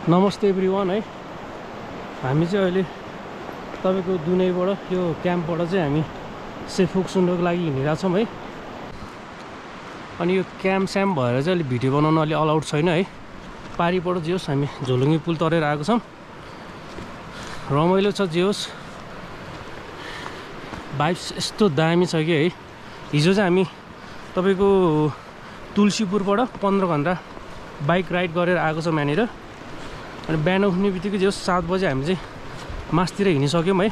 नमस्ते एभ्रिवान है। हामी चाहिँ अहिले तपाईको दुनैबाट यो क्याम्पबाट चाहिँ हामी सेफोक सुन्नको लागि हिँडिरहेको छौँ है। अनि यो क्याम्प स्याम्प भएर चाहिँ अलि भिडियो बनाउन अलि अलाउड छैन है। पारिबाट जे होस् हामी झोलुङ्गी पुल तरेर आएको छौँ। रमाइलो छ जे होस्, भाइब्स यस्तो दामी छ कि है। हिजो चाहिँ हामी तपाईको तुलसीपुरबाट 15 घन्टा बाइक राइड गरेर आएको छौँ यहाँनिर। अनि बिहान उठ्ने बित्तिकै जे 7 बजे हामी चाहिँ मासतिर हिँडिसक्यौँ है।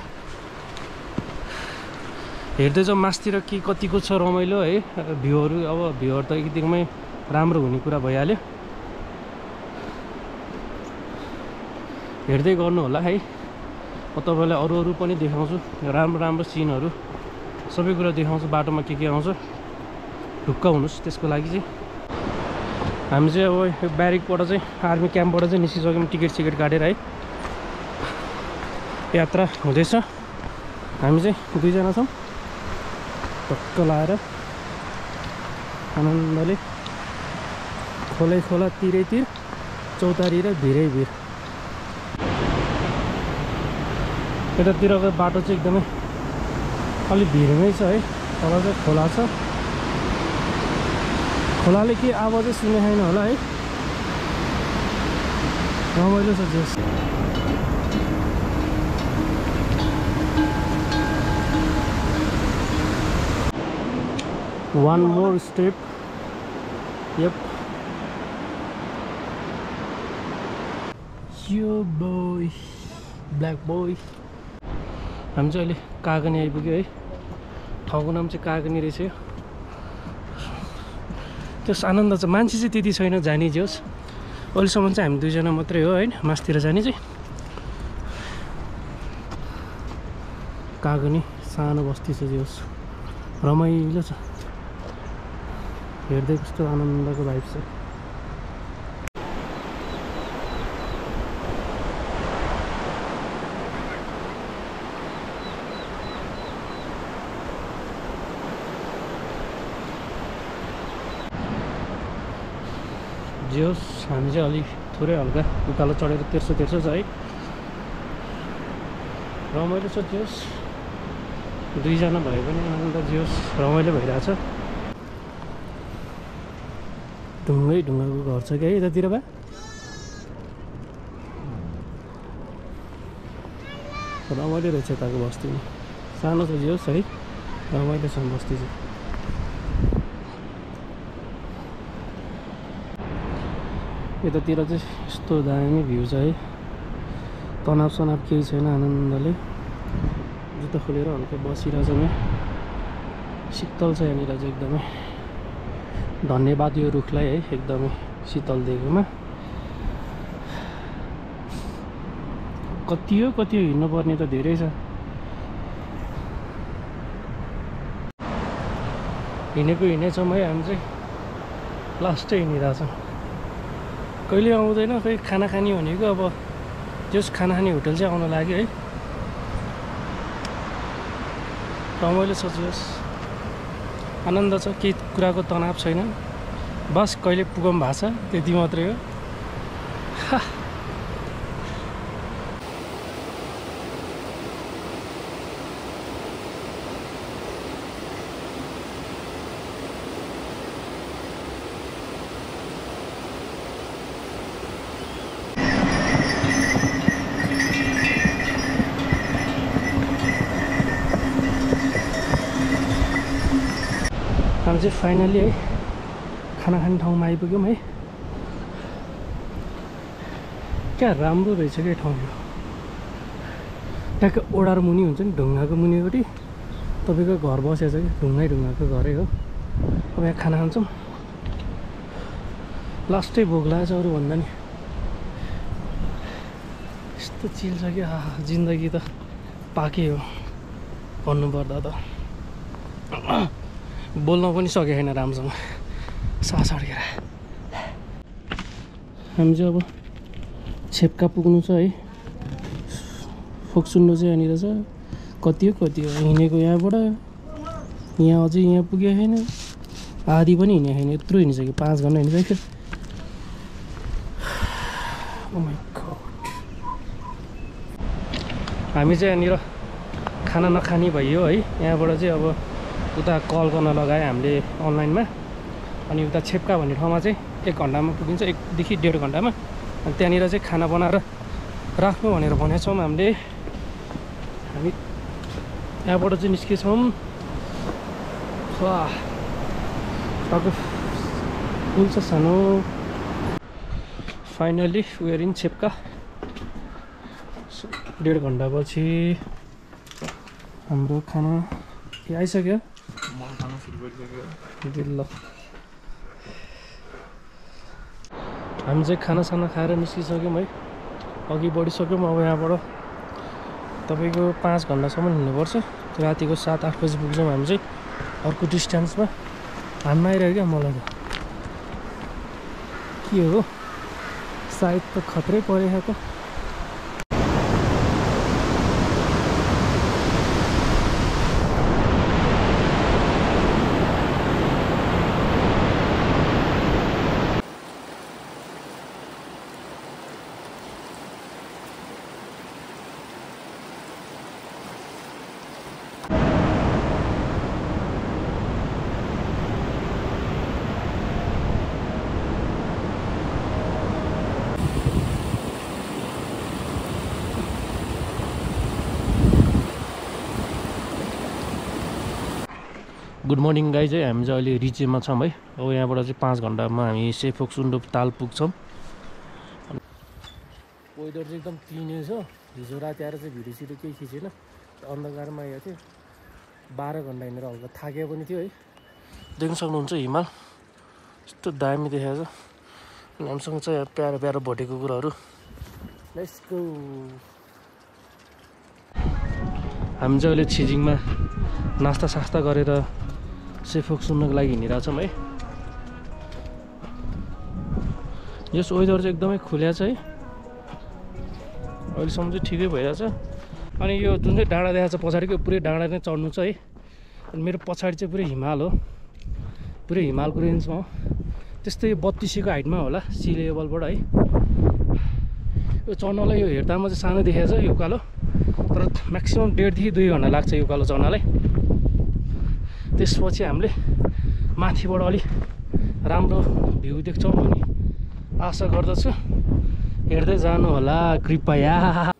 हेर्दै जाउँ मासतिर के कतिको छ रमाइलो है। भ्यूहरू अब भ्यूहरू त एकदमै राम्रो हुने कुरा भइहाल्यो। हेर्दै गर्नु होला है। म तपाईलाई अरू पनि देखाउँछु, राम्रो राम्रो सिनहरू सबै कुरा देखाउँछु। बाटोमा के आउँछ ढुक्क हुनुहोस्। त्यसको लागि चाहिँ हामी चाहिँ अब यो ब्यारेकबाट चाहिँ आर्मी क्याम्पबाट चाहिँ निस्किसक्यौँ टिकट सिकेट काटेर है। यात्रा हुँदैछ। हामी चाहिँ 2 जना छौँ। टक्क लाएर आनन्दले खोलै खोला तिरै तिर चौतारी र भिरै भिर। यतातिरको बाटो चाहिँ एकदमै अलि भिरमै छ है। तल चाहिँ खोला छ। खोलाले के आवाजै सुने छैन होला है। रमाइलो छ जेस। One more step. Yep. Yo boy, black boy. हामी चाहिँ अहिले कागनी आइपुग्यो है। ठाउँको नाम चाहिँ कागनी रहेछ। त्यस आनन्द छ। मान्छे चाहिँ त्यति छैन जाने जे होस्। अहिलेसम्म चाहिँ हामी 2 जना मात्रै हो होइन मासतिर जाने चाहिँ। कागनी सानो बस्ती छ जे होस्, रमाइलो छ। हेर्दै कस्तो आनन्दको भाइब छ। जे होस् हामी चाहिँ अलिक थोरै हल्का उकालो चढेर तेर्सो छ है। रमाइलो छ जे होस्। 2 जना भए पनि आनन्द जे होस् रमाइलो भइरहेछ। ढुङ्गाको घर छ क्या यतातिर बा। रमाइलो रहेछ यताको बस्तीमा। सानो छ जे होस् है, रमाइलो छ बस्ती चाहिँ। यतातिर चाहिँ यस्तो दामी भ्यू छ है। तनाव सनाव केही छैन। आनन्दले जुत्ता खोलेर हल्का बसिरहेछ म। शीतल छ यहाँनिर चाहिँ एकदमै। धन्यवाद यो रुखलाई है एकदमै शीतल दिएकोमा। कति हो हिँड्नुपर्ने त धेरै छ। हिँडेछौँ है हामी चाहिँ। लास्टै हिँडिरहेछौँ। कहिले आउँदैन खै खाना खाने भनेको। अब जस खाना खाने होटल चाहिँ आउन लाग्यो है। रमाइलो छ जस, आनन्द छ। केही कुराको तनाव छैन। बस कहिले पुगौँ भएको छ त्यति मात्रै हो। हामी चाहिँ फाइनली है खाना खाने ठाउँमा आइपुग्यौँ है। क्या राम्रो रहेछ क्या ठाउँ यो। ट्याक्क ओडार मुनि हुन्छ नि, ढुङ्गाको मुनिपट्टि तपाईँको घर बसेको छ कि। ढुङ्गाको घरै हो। अब यहाँ खाना खान्छौँ। लास्टै भोक लागेको छ अरूभन्दा नि। यस्तो चिल छ कि जिन्दगी त पाकै हो भन्नुपर्दा त। बोल्न पनि सकेको छैन राम्रोसँग, सास अड्केर। हामी चाहिँ अब छेप्का पुग्नु छ है। फोक्सुन्डो चाहिँ यहाँनिर छ। कति हो हिँडेको यहाँबाट यहाँ अझै यहाँ पुगेको छैन। आधी पनि हिँडेको छैन। यत्रो हिँडिसक्यो। 5 घन्टा हिँडिसक्यो। Oh my god. हामी चाहिँ यहाँनिर खाना नखाने भइयो है। यहाँबाट चाहिँ अब उता कल गर्न लगायो हामीले अनलाइनमा। अनि उता छेप्का भन्ने ठाउँमा चाहिँ 1 घन्टामा पुगिन्छ, 1 देखि 1.5 घन्टामा। अनि त्यहाँनिर चाहिँ खाना बनाएर राख्नु भनेर भनेको छौँ हामीले। हामी यहाँबाट चाहिँ निस्केछौँ। टक्क पुल छ सानो। फाइनली वी आर इन छेप्का। 1.5 घन्टापछि हाम्रो खाना आइसक्यो। ल हामी चाहिँ खानासाना खाएर निस्किसक्यौँ है। अघि बढिसक्यौँ। अब यहाँबाट तपाईँको 5 घन्टासम्म हिँड्नुपर्छ। रातिको 7-8 बजी पुग्छौँ हामी चाहिँ अर्को डिस्टेन्समा। हान्न आइरह्यो क्या मलाई त। के हो सायद त खत्रै परेको त। गुड मर्निङ गाइज है। हामी चाहिँ अहिले रिचेमा छौँ है। अब यहाँबाट चाहिँ 5 घन्टामा हामी सेफोक सुन्डुप ताल पुग्छौँ। वेदर चाहिँ एकदम क्लिन छ। हिजो राति आएर चाहिँ भिडियो सिडियो केही खिचेन, अन्धकारमा आएको थियो। 12 घन्टा हिँडेर हल्का थाके पनि थियो है। देख्न सक्नुहुन्छ हिमाल यस्तो दामी देखाएको छ। अनि हामीसँग चाहिँ प्यारो प्यारो भोटेको कुराहरू। Let's go. हामी चाहिँ अहिले छिजिङमा नास्ता सास्ता गरेर सेफोक सुन्नको लागि हिँडिरहेको छौँ है। यस वेदर चाहिँ एकदमै खुल्या छ है। अहिलेसम्म चाहिँ ठिकै भइरहेछ। अनि यो जुन चाहिँ डाँडा देखाएको छ पछाडिको पुरै डाँडा नै चढ्नु छ है। अनि मेरो पछाडि चाहिँ पुरै हिमाल हो, पुरै हिमालको रेन्जमा हो। त्यस्तै 3200 को हाइटमा होला सी लेभलबाट है। यो चढ्नलाई यो हेर्दामा चाहिँ सानो देखाएको छ यो उकालो, तर म्याक्सिमम् 1.5 देखि 2 घन्टा लाग्छ यो उकालो चढ्नलाई। त्यसपछि हामीले माथिबाट अलिक राम्रो भ्यू देख्छौँ भन्ने आशा गर्दछु। हेर्दै जानु होला कृपया।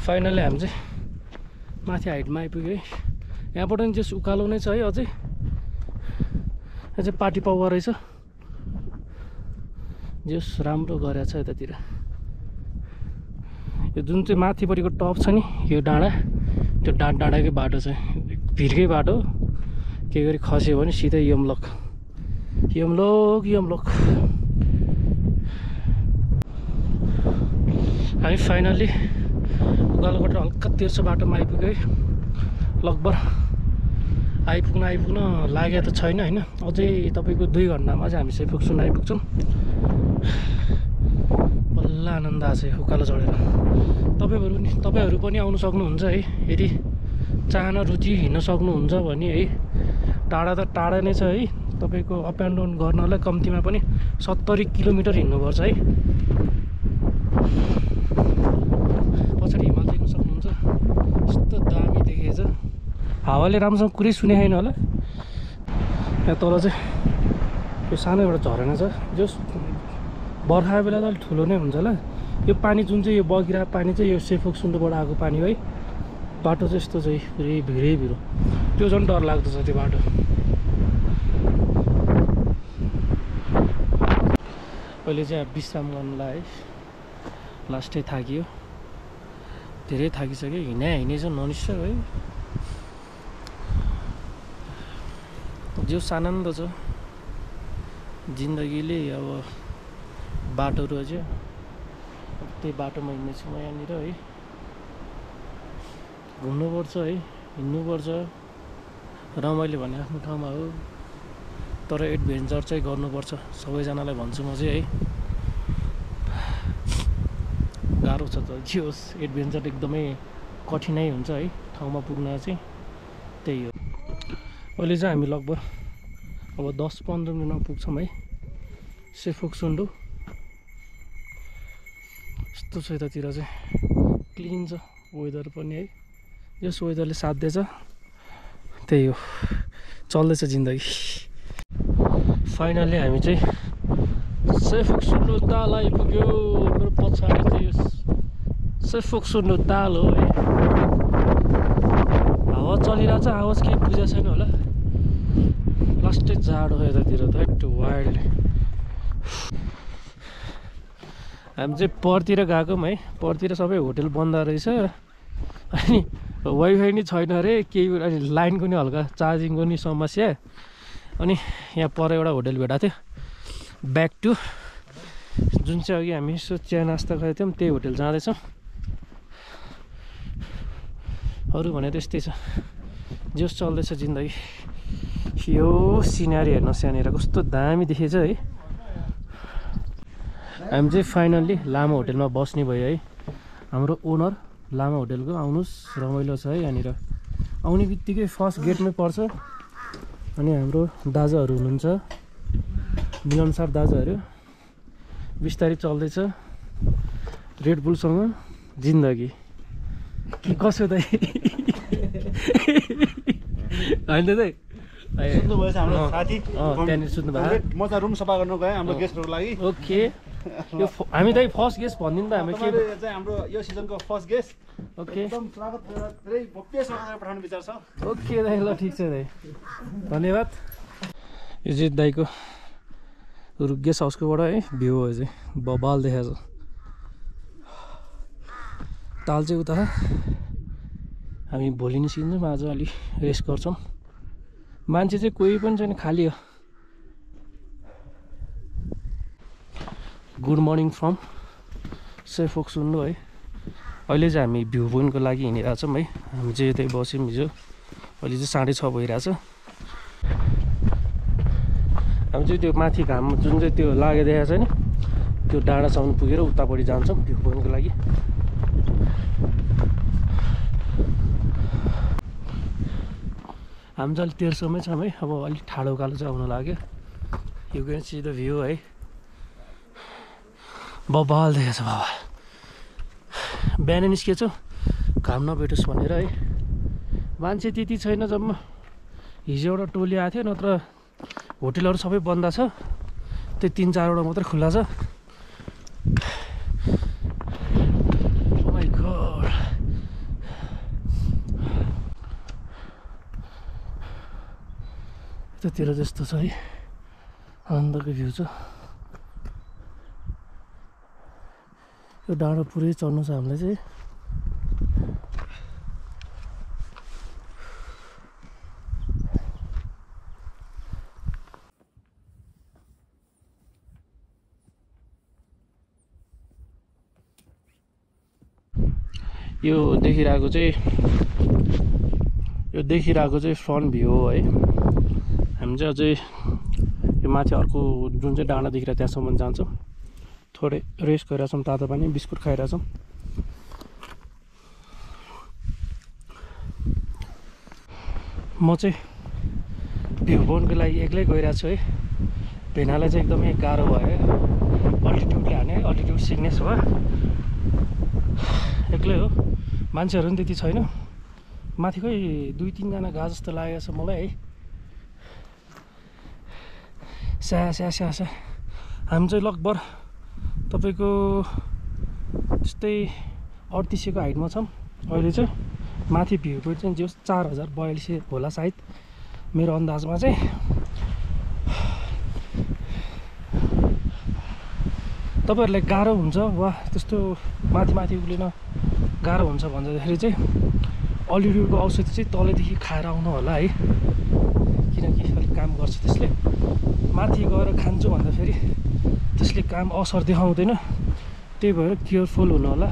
फाइनली हामी चाहिँ माथि हाइटमा आइपुग्यो है। यहाँबाट नि जस उकालो नै छ है। अझै यहाँ चाहिँ पार्टी पाउवा रहेछ। जस राम्रो गरेको छ यतातिर। यो जुन चाहिँ माथिपट्टिको टप छ नि यो डाँडा, त्यो डाँडाकै बाटो चाहिँ भिरकै बाटो। केही गरी खस्यो भने सिधै यमलोक यमलोक यमलोक। हामी फाइनल्ली उकालोबाट हल्का तेर्सो बाटोमा आइपुग्यो है। लगभग आइपुग्न लागेको त छैन होइन। अझै तपाईँको 2 घन्टामा चाहिँ हामी सेफोक सुन आइपुग्छौँ। बल्ल आनन्द आएको छ उकालो चढेर। तपाईँहरू पनि आउनु सक्नुहुन्छ है। यदि चाहना रुचि हिँड्न सक्नुहुन्छ भने है। टाढा त टाढा नै छ है। तपाईँको अप एन्ड डाउन गर्नलाई कम्तीमा पनि 70 किलोमिटर हिँड्नुपर्छ है। पछाडि हिमाल देख्न सक्नुहुन्छ यस्तो दामी देखेको छ। हावाले राम्रोसँग कुरै सुने छैन होला। यहाँ तल चाहिँ यो सानो एउटा झरना छ जो बर्खा बेला त अलिक ठुलो नै हुन्छ होला। यो पानी जुन चाहिँ यो बगिरहेको पानी चाहिँ यो सेफोक सुन्डोबाट आएको पानी है। बाटो चाहिँ यस्तो चाहिँ पुरै भिरै भिरो, त्यो झन् डर लाग्दो छ त्यो बाटो। अहिले चाहिँ विश्राम गर्नुलाई है। लास्टै थाकियो, धेरै थाकिसक्यो। हिँडे चाहिँ ननिस्टर है। जो आनन्द छ जिन्दगीले। अब बाटोहरू अझ त्यही बाटोमा हिँड्नेछु म यहाँनिर है। घुम्नुपर्छ है, हिँड्नुपर्छ। रमाइलो भन्ने आफ्नो ठाउँमा हो, तर एडभेन्चर चाहिँ गर्नुपर्छ सबैजनालाई भन्छु म चाहिँ है। गाह्रो छ पर्छ त जे होस् एडभेन्चर एकदमै कठिनाइ हुन्छ है ठाउँमा पुग्न चाहिँ त्यही हो। अहिले चाहिँ हामी लगभग अब 10-15 मिनटमा पुग्छौँ है सेफोक्सुन्डो। यस्तो छ यतातिर चाहिँ क्लिन छ वेदर पनि है। यस वेदरले साथ दिएछ त्यही हो चल्दैछ जिन्दगी। फाइनल्ली हामी चाहिँ सेफोक्सुन्डो ताल आइपुग्यो। मेरो पछाडि चाहिँ सेफोक्सुन्डो ताल हो है। हावा चलिरहेछ आवाज केही बुझेको छैन होला। लास्टै जाडो हो यतातिर त हेट वाइल्ड। हामी चाहिँ परतिर गएको है। परतिर सबै होटेल बन्द रहेछ अनि वाइफाई नि छैन अरे केही अनि लाइनको नि हल्का चार्जिङको नि समस्या। अनि यहाँ पर एउटा होटेल भेटाएको थियो ब्याक टु जुन चाहिँ अघि हामी यसो चिया नास्ता गरेको थियौँ त्यही होटेल जाँदैछौँ। अरू भने त्यस्तै छ जोस चल्दैछ जिन्दगी। यो सिनारी हेर्नुहोस् यहाँनिर कस्तो दामी देखेछ है। हामी चाहिँ फाइनल्ली लामा होटेलमा बस्ने भयो है। हाम्रो ओनर लामा होटेलको आउनुहोस् रमाइलो छ है यहाँनिर। आउने बित्तिकै फर्स्ट गेटमै पर्छ। अनि हाम्रो दाजुहरू हुनुहुन्छ मिलनसार दाजुहरू बिस्तारै चल्दैछ रेडबुलसँग जिन्दगी कि कसो त होइन त सुन्नुभएछ हाम्रो साथी त्यहाँनिर सुन्नु भयो। म त रुम सफा गर्नु गएँ हाम्रो गेस्टहरूको लागि। ओके यो हामी त फर्स्ट गेस्ट भनिदिनु त हामी के चाहिँ हाम्रो यो सिजनको फर्स्ट गेस्ट। ओके एकदम स्वागत धेरै भव्य स्वागत पठाउने विचार छ। ओके दाइ ल ठिक छ दाइ धन्यवाद। यो चाहिँ दाइको गेस्ट हाउसकोबाट है भ्यू हो चाहिँ बबाल देखाएको छ। ताल चाहिँ उता हामी भोलि निस्किन्छौँ आज अलि रेस्ट गर्छौँ। मान्छे चाहिँ कोही पनि छैन खाली हो। गुड मर्निङ फ्रम सेफोक्सुन्डो है। अहिले चाहिँ हामी भ्यू पोइन्टको लागि हिँडिरहेको छौँ है। हामी चाहिँ यतै बस्यौँ हिजो अहिले चाहिँ 6:30 भइरहेछ। हामी चाहिँ त्यो माथि घाम जुन चाहिँ त्यो लागेको देखाएको छ नि त्यो डाँडासम्म पुगेर उतापट्टि जान्छौँ भ्यू पोइन्टको लागि। हामी चाहिँ अलिक तेर्सोमै छौँ है। अब अलिक ठाडो उकालो चाहिँ आउनु लाग्यो। You can see the view है बबाल देखेको छ बाबा। बिहान निस्केछु घाम नभेटोस् भनेर है। मान्छे त्यति छैन जम्मा। हिजो एउटा टोली आएको थियो नत्र होटेलहरू सबै बन्द छ। त्यो 3-4वटा मात्रै खुल्ला छ। माइ गॉड यतातिर जस्तो छ है आनन्दको भ्यू छ। यो डाँडो पुरै चढ्नु छ हामीलाई चाहिँ। यो देखिरहेको चाहिँ फ्रन्ट भ्यू हो है। हामी चाहिँ अझै यो माथि अर्को जुन चाहिँ डाँडा देखिरहेको त्यहाँसम्म जान्छौँ। थोरै रेस्ट गरिरहेछौँ तातो पानी बिस्कुट खाइरहेछौँ। म चाहिँ भ्यू पोइन्टको लागि एक्लै गइरहेको छु है। भेनालाई चाहिँ एकदमै गाह्रो भयो अल्टिट्युडले हाने अल्टिट्युड सिक्नेस भयो। एक्लै हो मान्छेहरू पनि त्यति छैन। माथि खै 2-3जना गा जस्तो लागेको छ मलाई है। स्या हामी चाहिँ लगभग तपाईँको त्यस्तै 3800को हाइटमा छौँ अहिले चाहिँ। माथि भ्यू पोइन्ट चाहिँ जो 4042 होला सायद मेरो अन्दाजमा चाहिँ। तपाईँहरूलाई गाह्रो हुन्छ वा त्यस्तो माथि उक्लिन गाह्रो हुन्छ भन्दाखेरि चाहिँ अल्टिट्युडको औषधि चाहिँ तलैदेखि खाएर आउनु होला है। किनकि अलिक काम गर्छ त्यसले। माथि गएर खान्छु भन्दाखेरि त्यसले काम असर देखाउँदैन। त्यही भएर केयरफुल हुनु होला।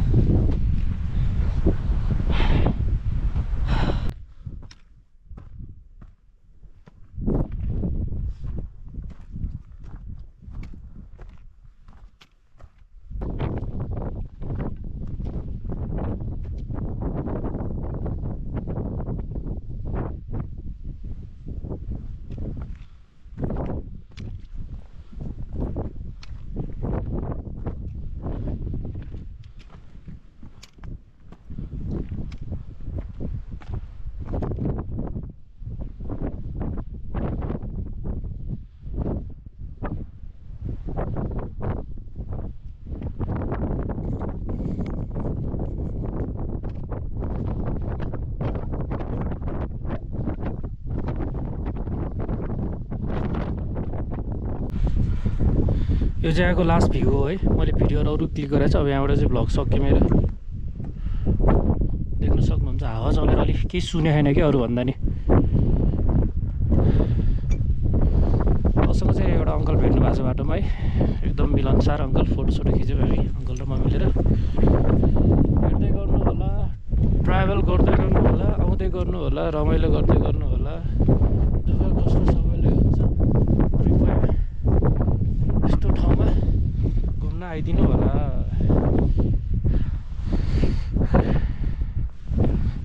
यो चाहिँ यहाँको लास्ट भ्यू हो है। मैले भिडियोहरू अरू क्लिक गरेर चाहिँ अब यहाँबाट चाहिँ भ्लग सक्यो मेरो। देख्न सक्नुहुन्छ हावा चलेर अलिक केही सुने छैन कि अरूभन्दा नि। मसँग चाहिँ एउटा अङ्कल भेट्नु भएको छ बाटोमा है, एकदम मिलनसार अङ्कल। फोटोसोटो खिच्यो हामी अङ्कल र म मिलेर। हेर्दै गर्नु होला, ट्राभल गर्दै गर्नु होला, आउँदै गर्नु होला, रमाइलो गर्दै गर्नु होला। दुःख कष्ट सबैले हुन्छ। कृपया यस्तो ठाउँमा घुम्न आइदिनु होला।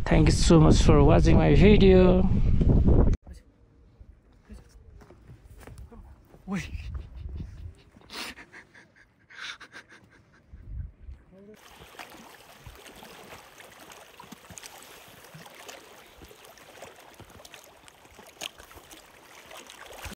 Thank you so much for watching my video.